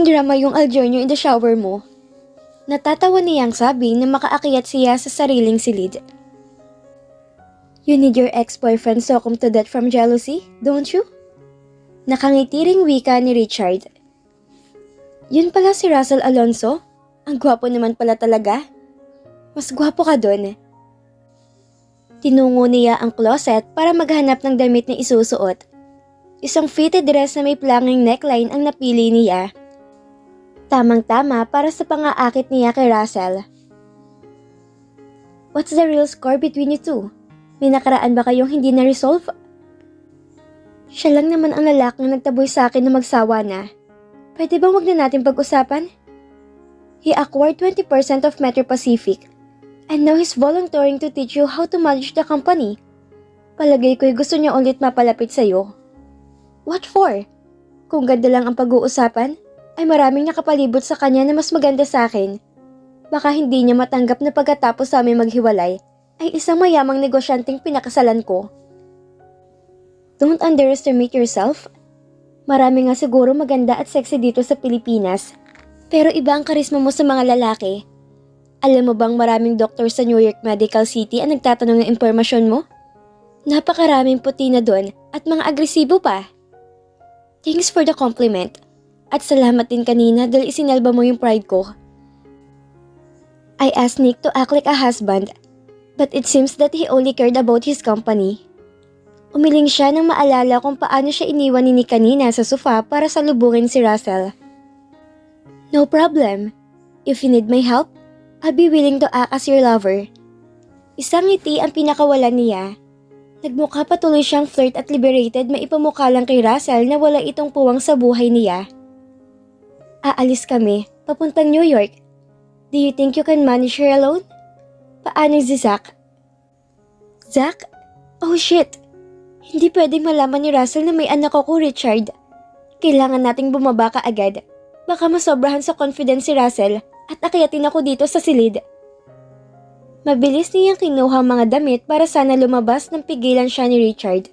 drama yung Algerno in the shower mo. Natatawa niyang sabi na makaakyat siya sa sariling silid. You need your ex-boyfriend succumb to death from jealousy, don't you? Nakangitiring wika ni Richard. Yun pala si Russell Alonso? Ang gwapo naman pala talaga. Mas gwapo ka dun. Tinungo niya ang closet para maghanap ng damit na isusuot. Isang fitted dress na may planging neckline ang napili niya. Tamang-tama para sa pangaakit niya kay Russell. What's the real score between you two? May nakaraan ba kayong hindi na-resolve? Siya lang naman ang lalaking nagtaboy sa akin na magsawa na. Pwede bang wag na natin pag-usapan? He acquired 20% of Metro Pacific and now he's volunteering to teach you how to manage the company. Palagay ko'y gusto niya ulit mapalapit sa'yo. What for? Kung ganda lang ang pag-uusapan, ay maraming nakapalibot sa kanya na mas maganda sa akin. Baka hindi niya matanggap na pagkatapos sa aming maghiwalay, ay isang mayamang negosyanteng pinakasalan ko. Don't underestimate yourself. Marami nga siguro maganda at sexy dito sa Pilipinas. Pero iba ang karisma mo sa mga lalaki. Alam mo bang maraming doktor sa New York Medical City ang nagtatanong ng impormasyon mo? Napakaraming puti na doon at mga agresibo pa. Thanks for the compliment. At salamat din kanina dahil isinalba mo yung pride ko. I asked Nick to act like a husband, but it seems that he only cared about his company. Umiling siya nang maalala kung paano siya iniwan ni Nick kanina sa sofa para salubungin si Russell. No problem. If you need my help, I'll be willing to act as your lover. Isang ngiti ang pinakawalan niya. Nagmukha patuloy siyang flirt at liberated maipamukha lang kay Russell na wala itong puwang sa buhay niya. Aalis kami, papuntang New York. Do you think you can manage her alone? Paano si Zach? Zach? Oh shit! Hindi pwedeng malaman ni Russell na may anak ako, Richard. Kailangan nating bumaba ka agad. Baka masobrahan sa confidence si Russell at akyatin ako dito sa silid. Mabilis niyang kinuha ang mga damit para sana lumabas nang pigilan siya ni Richard.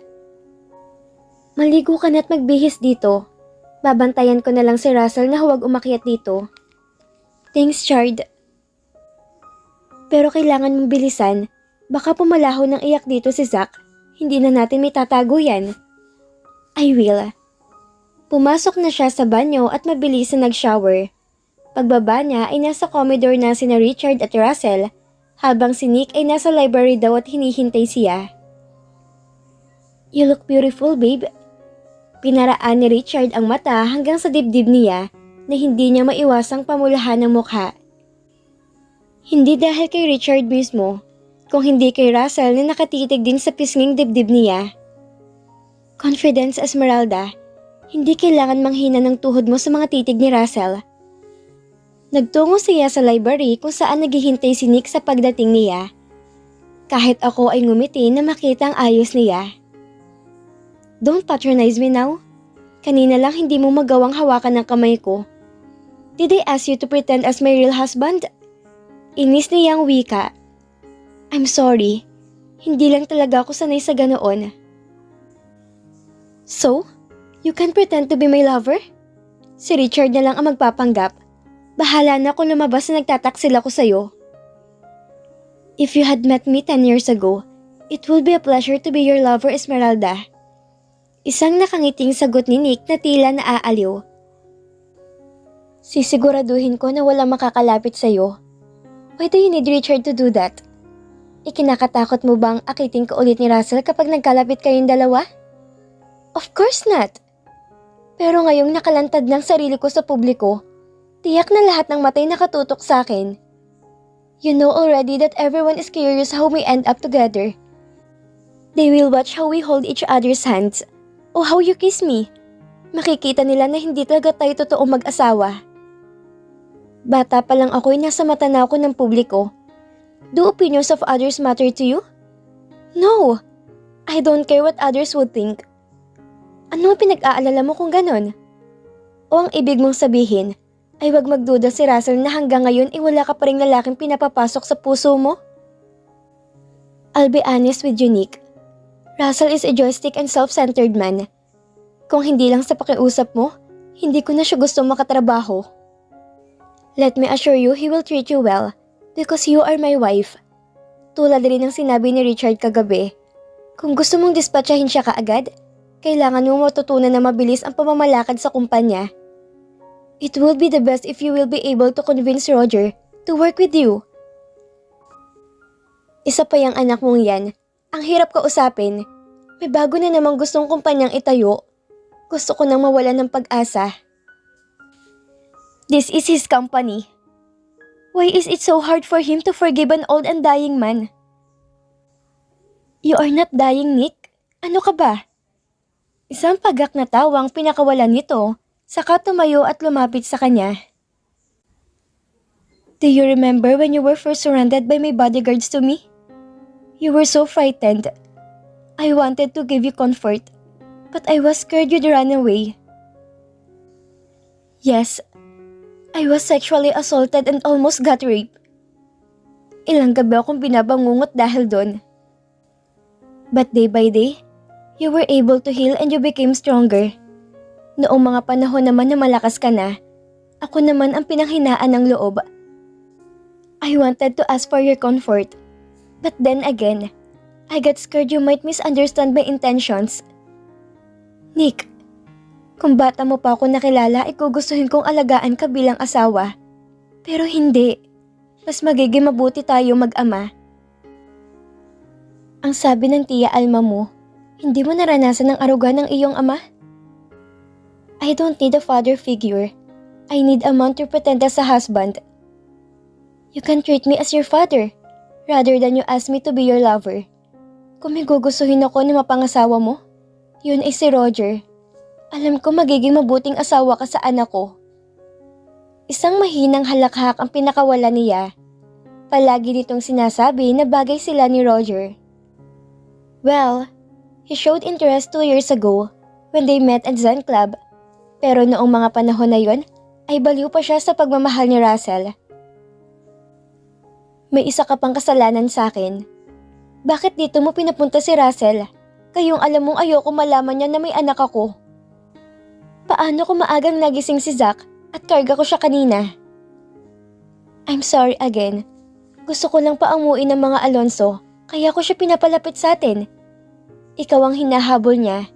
Maligo ka na't magbihis dito. Babantayan ko na lang si Russell na huwag umakyat dito. Thanks, Chard. Pero kailangan mong bilisan. Baka pumalaho ng iyak dito si Zach. Hindi na natin may tatago yan. I will. Pumasok na siya sa banyo at mabilis na nag-shower. Pagbaba niya ay nasa Commodore na sina Richard at Russell, habang si Nick ay nasa library daw at hinihintay siya. You look beautiful, babe. Pinaraan ni Richard ang mata hanggang sa dibdib niya na hindi niya maiwasang pamulahan ng mukha. Hindi dahil kay Richard mismo, kung hindi kay Russell na nakatitig din sa pisnging dibdib niya. Confidence, Esmeralda. Hindi kailangan manghina ng tuhod mo sa mga titig ni Russell. Nagtungo siya sa library kung saan naghihintay si Nick sa pagdating niya. Kahit ako ay ngumiti na makita ang ayos niya. Don't patronize me now. Kanina lang hindi mo magawang hawakan ng kamay ko. Did I ask you to pretend as my real husband? Inis niyang wika. I'm sorry. Hindi lang talaga ako sanay sa ganoon. So, you can pretend to be my lover? Si Richard na lang ang magpapanggap. Bahala na kung lumabas na nagtataksil ako sa'yo. If you had met me 10 years ago, it would be a pleasure to be your lover, Esmeralda. Isang nakangiting sagot ni Nick na tila naaaliw. Sisiguraduhin ko na walang makakalapit sa'yo. Why do you need Richard to do that? Ikinakatakot mo bang akitin ko ulit ni Russell kapag nagkalapit kayong dalawa? Of course not. Pero ngayong nakalantad ng sarili ko sa publiko, tiyak na lahat ng matay nakatutok sa akin. You know already that everyone is curious how we end up together. They will watch how we hold each other's hands o how you kiss me. Makikita nila na hindi talaga tayo totoong mag-asawa. Bata pa lang ako'y nasa mata na ako ng publiko. Do opinions of others matter to you? No! I don't care what others would think. Ano pinag-aalala mo kung ganon? O ang ibig mong sabihin ay wag magduda si Russell na hanggang ngayon wala ka pa ring lalaking pinapapasok sa puso mo? I'll be honest with you, Nick. Russell is egoistic and self-centered man. Kung hindi lang sa pakiusap mo, Hindi ko na siya gusto makatrabaho. Let me assure you, he will treat you well because you are my wife. Tulad rin ng sinabi ni Richard kagabi, kung gusto mong dispatchahin siya kaagad, kailangan mo matutunan na mabilis ang pamamalakad sa kumpanya. It will be the best if you will be able to convince Roger to work with you. Isa pa yung anak mong yan. Ang hirap kausapin. May bago na namang gustong kumpanyang itayo. Gusto ko nang mawalan ng pag-asa. This is his company. Why is it so hard for him to forgive an old and dying man? You are not dying, Nick. Ano ka ba? Isang pagak na tawang pinakawalan nito, saka tumayo at lumapit sa kanya. Do you remember when you were first surrounded by my bodyguards to me? You were so frightened. I wanted to give you comfort, but I was scared you'd run away. Yes, I was sexually assaulted and almost got raped. Ilang gabi akong binabangungot dahil doon. But day by day, you were able to heal and you became stronger. Noong mga panahon naman na malakas ka na, ako naman ang pinanghinaan ng loob. I wanted to ask for your comfort, but then again, I got scared you might misunderstand my intentions. Nick, kung bata mo pa ako nakilala, gugustuhin kong alagaan ka bilang asawa. Pero hindi. Mas magiging mabuti tayo mag-ama. Ang sabi ng tiya Alma mo, hindi mo naranasan ang aruga ng iyong ama? I don't need a father figure. I need a man to pretend as a husband. You can treat me as your father, rather than you ask me to be your lover. Kung may gugustuhin ako na mapangasawa mo, yun ay si Roger. Alam ko magiging mabuting asawa ka sa anak ko. Isang mahinang halakhak ang pinakawala niya. Palagi nitong sinasabi na bagay sila ni Roger. Well, he showed interest 2 years ago when they met at Zen Club. Pero noong mga panahon na yon, ay baliw pa siya sa pagmamahal ni Russell. May isa ka pang kasalanan sa akin. Bakit dito mo pinapunta si Russell? Kayong alam mong ayoko malaman niya na may anak ako. Paano kung maagang nagising si Zach at karga ko siya kanina? I'm sorry again. Gusto ko lang paamuin ng mga Alonso, kaya ko siya pinapalapit sa atin. Ikaw ang hinahabol niya,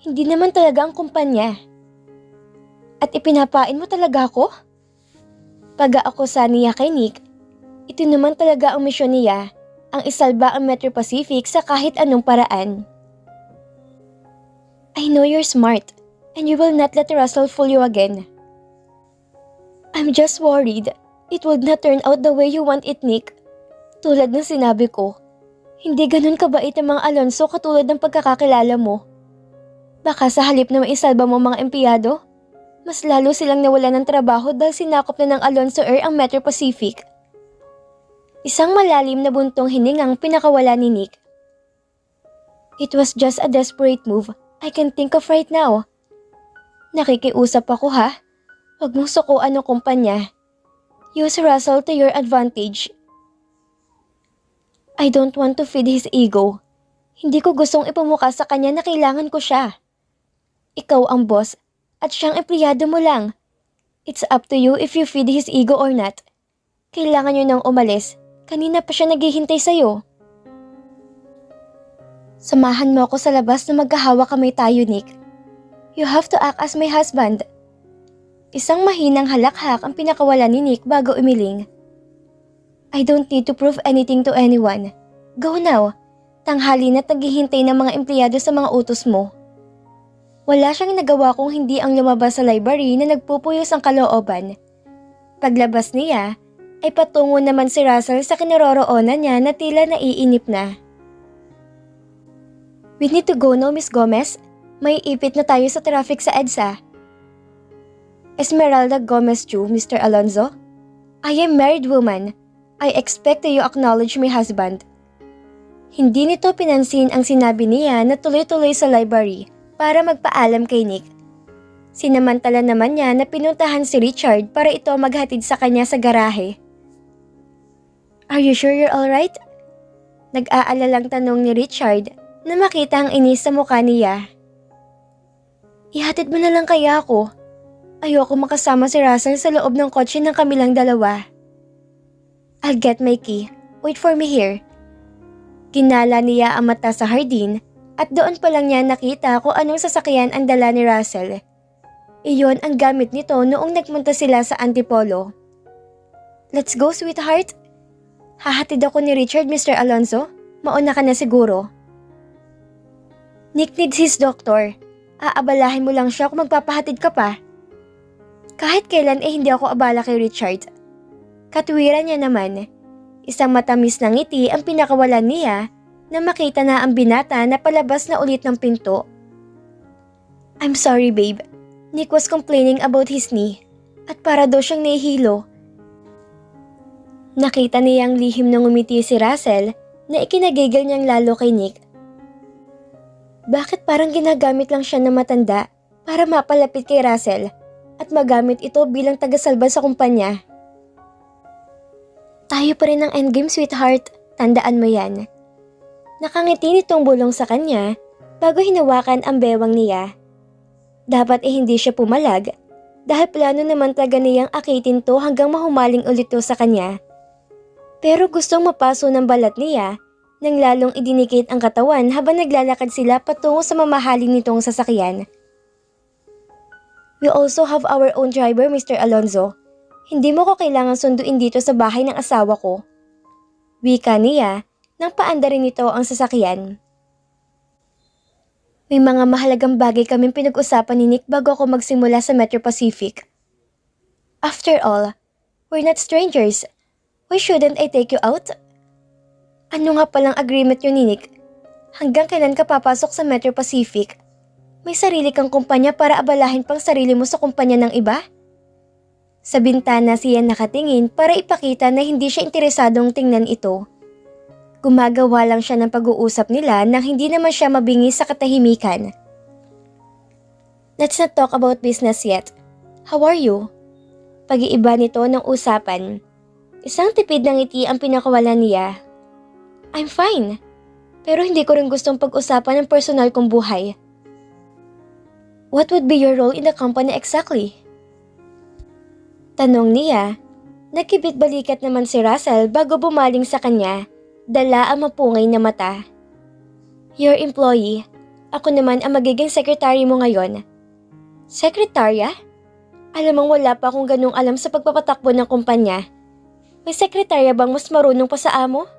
hindi naman talaga ang kumpanya. At ipinapain mo talaga ako? Pag-aakusa niya kay Nick, ito naman talaga ang misyon niya, ang isalba ang Metro Pacific sa kahit anong paraan. I know you're smart, and you will not let Russell fool you again. I'm just worried it would not turn out the way you want it, Nick. Tulad ng sinabi ko, hindi ganun kabait ang mga Alonso katulad ng pagkakakilala mo. Baka sa halip na maisalba mo mga empleyado, mas lalo silang nawala ng trabaho dahil sinakop na ng Alonso Air ang Metro Pacific. Isang malalim na buntong hiningang pinakawala ni Nick. It was just a desperate move I can think of right now. Nakikiusap ako ha. Huwag mong sukuan ang kumpanya. Use Russell to your advantage. I don't want to feed his ego. Hindi ko gustong ipamukha sa kanya na kailangan ko siya. Ikaw ang boss at siyang empleyado mo lang. It's up to you if you feed his ego or not. Kailangan nyo nang umalis. Kanina pa siya naghihintay sa'yo. Samahan mo ako sa labas na magkahawa kamay tayo, Nick. You have to act as my husband. Isang mahinang halakhak ang pinakawala ni Nick bago umiling. I don't need to prove anything to anyone. Go now. Tanghali na't naghihintay ng mga empleyado sa mga utos mo. Wala siyang nagawa kung hindi ang lumabas sa library na nagpupuyos ang kalooban. Paglabas niya, ay patungo naman si Russell sa kinaroroonan niya na tila naiinip na. We need to go now, Miss Gomez. May ipit na tayo sa traffic sa EDSA. Esmeralda Gomez Chu, Mr. Alonzo. I am married woman. I expect that you acknowledge my husband. Hindi nito pinansin ang sinabi niya na tuloy-tuloy sa library para magpaalam kay Nick. Sinamantala naman niya na pinuntahan si Richard para ito maghatid sa kanya sa garahe. Are you sure you're alright? Nag-aalalang tanong ni Richard na makita ang inis sa mukha niya. Ihatid mo na lang kaya ako. Ayoko makasama si Russell sa loob ng kotse ng kamilang dalawa. I'll get my key. Wait for me here. Kinala niya ang mata sa hardin at doon pa lang niya nakita kung anong sasakyan ang dala ni Russell. Iyon ang gamit nito noong nagpunta sila sa Antipolo. Let's go, sweetheart. Hahatid ako ni Richard, Mr. Alonzo. Mauna ka na siguro. Nick needs his doctor. Aabalahin mo lang siya kung magpapahatid ka pa. Kahit kailan hindi ako abala kay Richard. Katwiran niya naman. Isang matamis na ngiti ang pinakawalan niya na makita na ang binata na palabas na ulit ng pinto. I'm sorry, babe. Nick was complaining about his knee at para daw siyang nahihilo. Nakita niyang lihim na ngumiti si Russell na ikinagigil niyang lalo kay Nick. Bakit parang ginagamit lang siya ng matanda para mapalapit kay Russell at magamit ito bilang tagasalba sa kumpanya? Tayo pa rin ang endgame, sweetheart. Tandaan mo yan. Nakangiti nitong bulong sa kanya bago hinawakan ang bewang niya. Dapat hindi siya pumalag dahil plano naman talaga niyang akitin to hanggang mahumaling ulit to sa kanya. Pero gustong mapaso ng balat niya nang lalong idinikit ang katawan habang naglalakad sila patungo sa mamahalin nitong sasakyan. We also have our own driver, Mr. Alonzo. Hindi mo ko kailangan sunduin dito sa bahay ng asawa ko. Wika niya nang paanda rin nito ang sasakyan. May mga mahalagang bagay kaming pinag-usapan ni Nick bago ako magsimula sa Metro Pacific. After all, we're not strangers. Why shouldn't I take you out? Ano nga palang agreement yun ni Nick? Hanggang kailan ka papasok sa Metro Pacific? May sarili kang kumpanya para abalahin pang sarili mo sa kumpanya ng iba? Sa bintana siya nakatingin para ipakita na hindi siya interesadong tingnan ito. Gumagawa lang siya ng pag-uusap nila nang hindi naman siya mabingi sa katahimikan. Let's not talk about business yet. How are you? Pag-iiba nito ng usapan. Isang tipid ng ngiti ang pinakawalan niya. I'm fine. Pero hindi ko rin gustong pag-usapan ng personal kong buhay. What would be your role in the company exactly? Tanong niya. Nagkibit-balikat naman si Russell bago bumaling sa kanya. Dala ang mapungay na mata. Your employee. Ako naman ang magiging secretary mo ngayon. Sekretarya? Alam mong wala pa akong ganung alam sa pagpapatakbo ng kumpanya. May sekretarya bang mas marunong pa sa amo?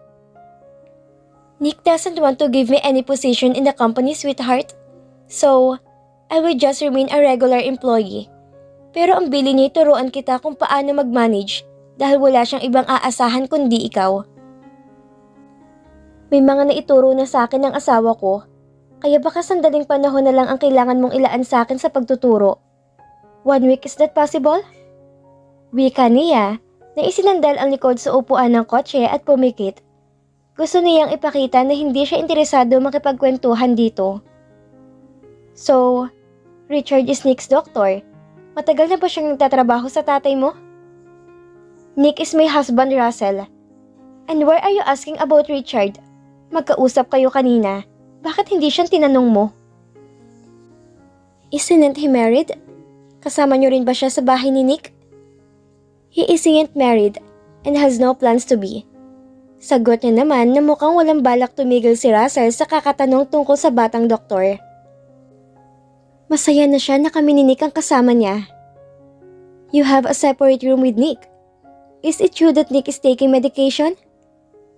Nick doesn't want to give me any position in the company, sweetheart. So, I will just remain a regular employee. Pero ang bili niya turuan kita kung paano mag-manage dahil wala siyang ibang aasahan kundi ikaw. May mga naituro na sa akin ng asawa ko, kaya baka sandaling panahon na lang ang kailangan mong ilaan sa akin sa pagtuturo. 1 week, is that possible? Wika niya na isinandal ang likod sa upuan ng kotse at pumikit. Gusto niyang ipakita na hindi siya interesado makipagkwentuhan dito. So, Richard is Nick's doctor. Matagal na ba siyang nagtatrabaho sa tatay mo? Nick is my husband, Russell. And why are you asking about Richard? Magkausap kayo kanina. Bakit hindi siyang tinanong mo? Isn't he married? Kasama niyo rin ba siya sa bahay ni Nick? He isn't married and has no plans to be. Sagot niya naman na mukhang walang balak tumigil si Russell sa kakatanong tungkol sa batang doktor. Masaya na siya na kami ni Nick ang kasama niya. You have a separate room with Nick. Is it true that Nick is taking medication?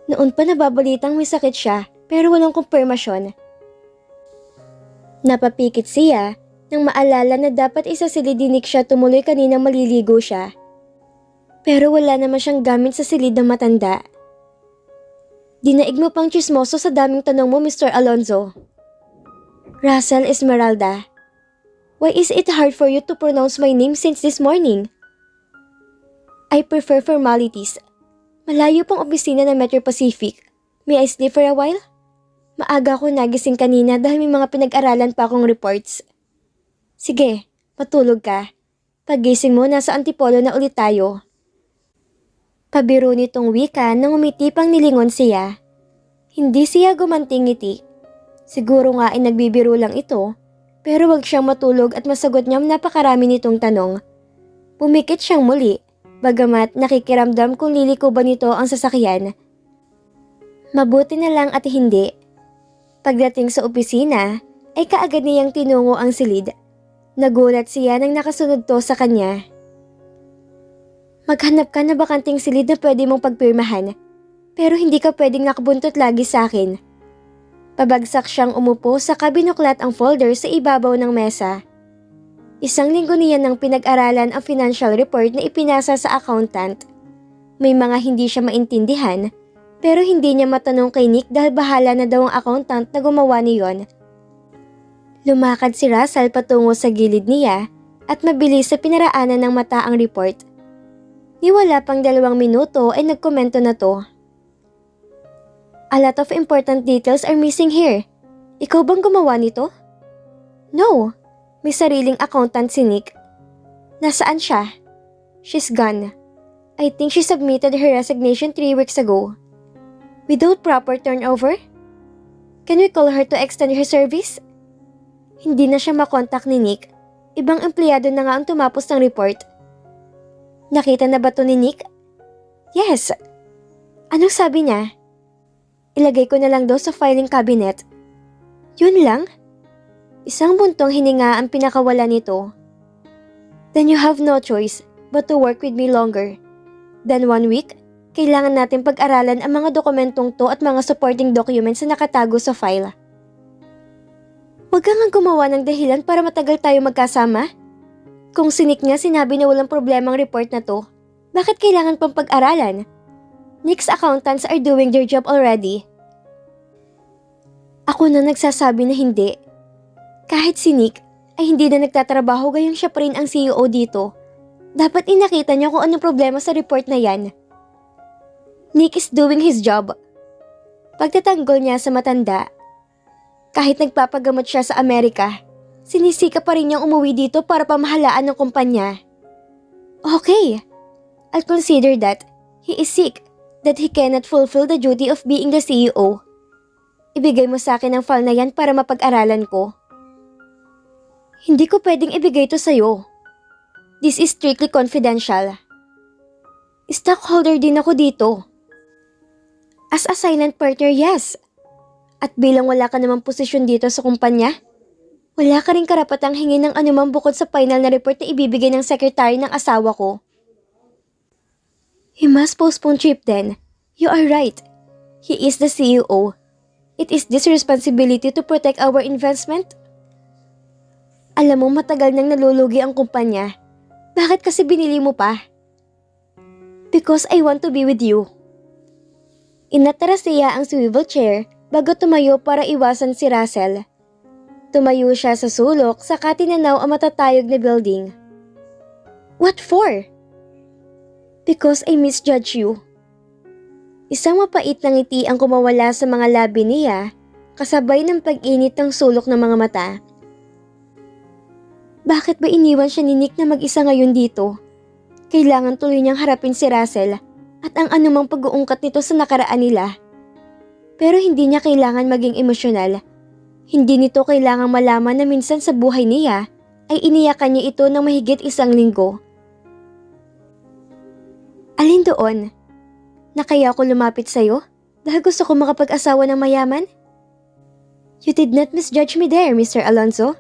Noon pa nababalitang may sakit siya pero walang kumpirmasyon. Napapikit siya nang maalala na dapat isasilid ni Nick siya tumuloy kaninang maliligo siya. Pero wala naman siyang gamit sa silid ng matanda. Dinaig mo pang chismoso sa daming tanong mo, Mr. Alonzo. Russell Esmeralda. Why is it hard for you to pronounce my name since this morning? I prefer formalities. Malayo pang opisina ng Metro Pacific. May I sleep for a while? Maaga ako nagising kanina dahil may mga pinag-aralan pa akong reports. Sige, matulog ka. Pagising mo, nasa Antipolo na ulit tayo. Pabiro nitong wika nang umiti pang nilingon siya. Hindi siya gumanting ngiti. Siguro nga ay nagbibiro lang ito, pero wag siyang matulog at masagot niyang napakarami nitong tanong Pumikit siyang muli, bagamat nakikiramdam kung liliko ba nito ang sasakyan. Mabuti na lang at hindi. Pagdating sa opisina, ay kaagad niyang tinungo ang silid. Nagulat siya nang nakasunod to sa kanya. Maghanap ka na bakanting silid na pwede mong pagpirmahan, pero hindi ka pwedeng nakabuntot lagi sa akin. Pabagsak siyang umupo sa kabinuklat ang folder sa ibabaw ng mesa. Isang linggo niya nang pinag-aralan ang financial report na ipinasa sa accountant. May mga hindi siya maintindihan, pero hindi niya matanong kay Nick dahil bahala na daw ang accountant na gumawa niyon. Lumakad si Russell patungo sa gilid niya at mabilis sa pinaraanan ng mata ang report. Ni wala pang 2 minuto ay nagkomento na to. A lot of important details are missing here. Ikaw bang gumawa nito? No. May sariling accountant si Nick. Nasaan siya? She's gone. I think she submitted her resignation 3 weeks ago. Without proper turnover? Can we call her to extend her service? Hindi na siya makontak ni Nick. Ibang empleyado na nga ang tumapos ng report. Nakita na ba to ni Nick? Yes. Anong sabi niya? Ilagay ko na lang daw sa filing cabinet. Yun lang? Isang buntong hininga ang pinakawala nito. Then you have no choice but to work with me longer. Then 1 week, kailangan natin pag-aralan ang mga dokumentong to at mga supporting documents na nakatago sa file. Huwag kang gumawa ng dahilan para matagal tayo magkasama. Kung si Nick nga sinabi na walang problemang report na to, bakit kailangan pang pag-aralan? Nick's accountants are doing their job already. Ako na nagsasabi na hindi. Kahit si Nick ay hindi na nagtatrabaho gayong siya pa rin ang CEO dito, dapat inakita niya kung anong problema sa report na yan. Nick is doing his job. Pagtatanggol niya sa matanda, kahit nagpapagamot siya sa Amerika, sinisika pa rin niyang umuwi dito para pamahalaan ng kumpanya. Okay, I'll consider that he is sick, that he cannot fulfill the duty of being the CEO. Ibigay mo sa akin ang file na yan para mapag-aralan ko. Hindi ko pwedeng ibigay ito sa'yo. This is strictly confidential. Stockholder din ako dito. As a silent partner, yes. At bilang wala ka namang posisyon dito sa kumpanya, wala ka rin karapatang hingin ng anumang bukod sa final na report na ibibigay ng secretary ng asawa ko. He must postpone trip then. You are right. He is the CEO. It is his responsibility to protect our investment. Alam mo matagal nang nalulugi ang kumpanya. Bakit kasi binili mo pa? Because I want to be with you. Inatras niya ang swivel chair bago tumayo para iwasan si Russell. Tumayo siya sa sulok saka tinanaw ang matatayog na building. What for? Because I misjudge you. Isang mapait na ngiti ang kumawala sa mga labi niya kasabay ng pag-init ng sulok ng mga mata. Bakit ba iniwan siya ni Nick na mag-isa ngayon dito? Kailangan tuloy niyang harapin si Russell at ang anumang pag-uungkat nito sa nakaraan nila. Pero hindi niya kailangan maging emosyonal. Hindi nito kailangang malaman na minsan sa buhay niya ay iniyakan niya ito ng mahigit 1 linggo. Alin doon? Na kaya ako lumapit sa'yo dahil gusto ko makapag-asawa ng mayaman? You did not misjudge me there, Mr. Alonzo.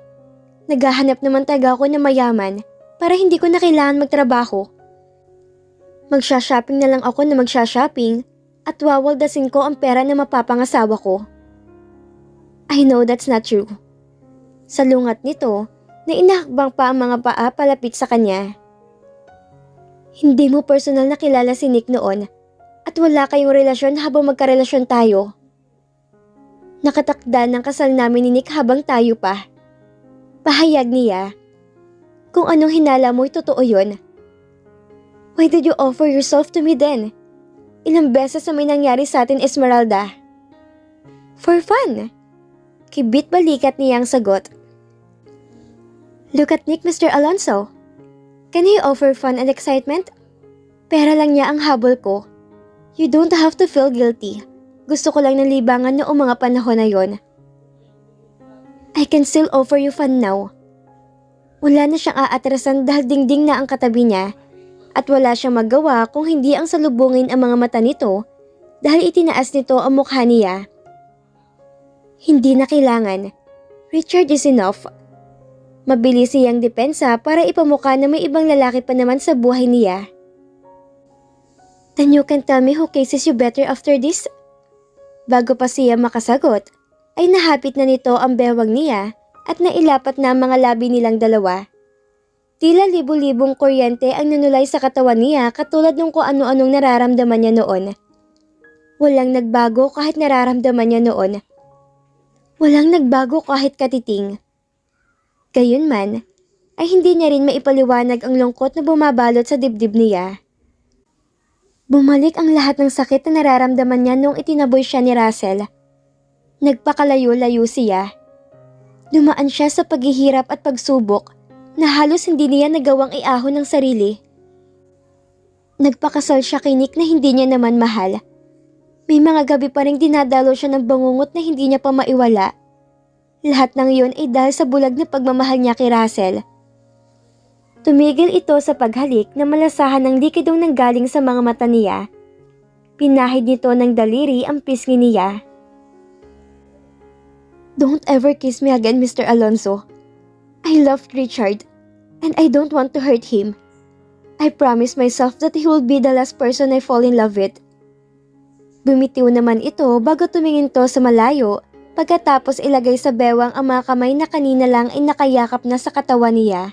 Naghahanap naman taga ako ng mayaman para hindi ko na kailangan magtrabaho. Magsha-shopping na lang ako na magsha-shopping at wawaldasin ko ang pera na mapapangasawa ko. I know that's not true. Salungat nito na inahakbang pa ang mga paa palapit sa kanya. Hindi mo personal na kilala si Nick noon at wala kayong relasyon habang magkarelasyon tayo. Nakatakda ng kasal namin ni Nick habang tayo pa. Pahayag niya. Kung anong hinala mo'y totoo yun. Why did you offer yourself to me then? Ilang beses na may nangyari sa atin, Esmeralda. For fun. Kibit balikat niya ang sagot. Look at Nick, Mr. Alonzo. Can he offer fun and excitement? Pera lang niya ang habol ko. You don't have to feel guilty. Gusto ko lang ng libangan noong mga panahon na yon. I can still offer you fun now. Wala na siyang aatrasan dahil dingding na ang katabi niya at wala siyang magawa kung hindi ang salubungin ang mga mata nito dahil itinaas nito ang mukha niya. Hindi na kailangan. Richard is enough. Mabilis siyang depensa para ipamukha na may ibang lalaki pa naman sa buhay niya. Then you can tell me who kisses you better after this? Bago pa siya makasagot, ay nahapit na nito ang bewang niya at nailapat na ang mga labi nilang dalawa. Tila libu-libong kuryente ang nanulay sa katawan niya katulad ng kung ano-anong nararamdaman niya noon. Walang nagbago kahit nararamdaman niya noon. Walang nagbago kahit katiting. Gayunman, ay hindi niya rin maipaliwanag ang lungkot na bumabalot sa dibdib niya. Bumalik ang lahat ng sakit na nararamdaman niya nung itinaboy siya ni Russell. Nagpakalayo-layo siya. Dumaan siya sa paghihirap at pagsubok na halos hindi niya nagawang iahon ng sarili. Nagpakasal siya kay Nick na hindi niya naman mahal. May mga gabi pa rin dinadalo siya ng bangungot na hindi niya pa maiwala. Lahat ng iyon ay dahil sa bulag na pagmamahal niya kay Russell. Tumigil ito sa paghalik na malasahan ng likidong nanggaling sa mga mata niya. Pinahid nito ng daliri ang pisngi niya. Don't ever kiss me again, Mr. Alonso. I loved Richard, and I don't want to hurt him. I promise myself that he will be the last person I fall in love with. Bumitiw naman ito bago tumingin to sa malayo pagkatapos ilagay sa bewang ang mga kamay na kanina lang ay nakayakap na sa katawan niya.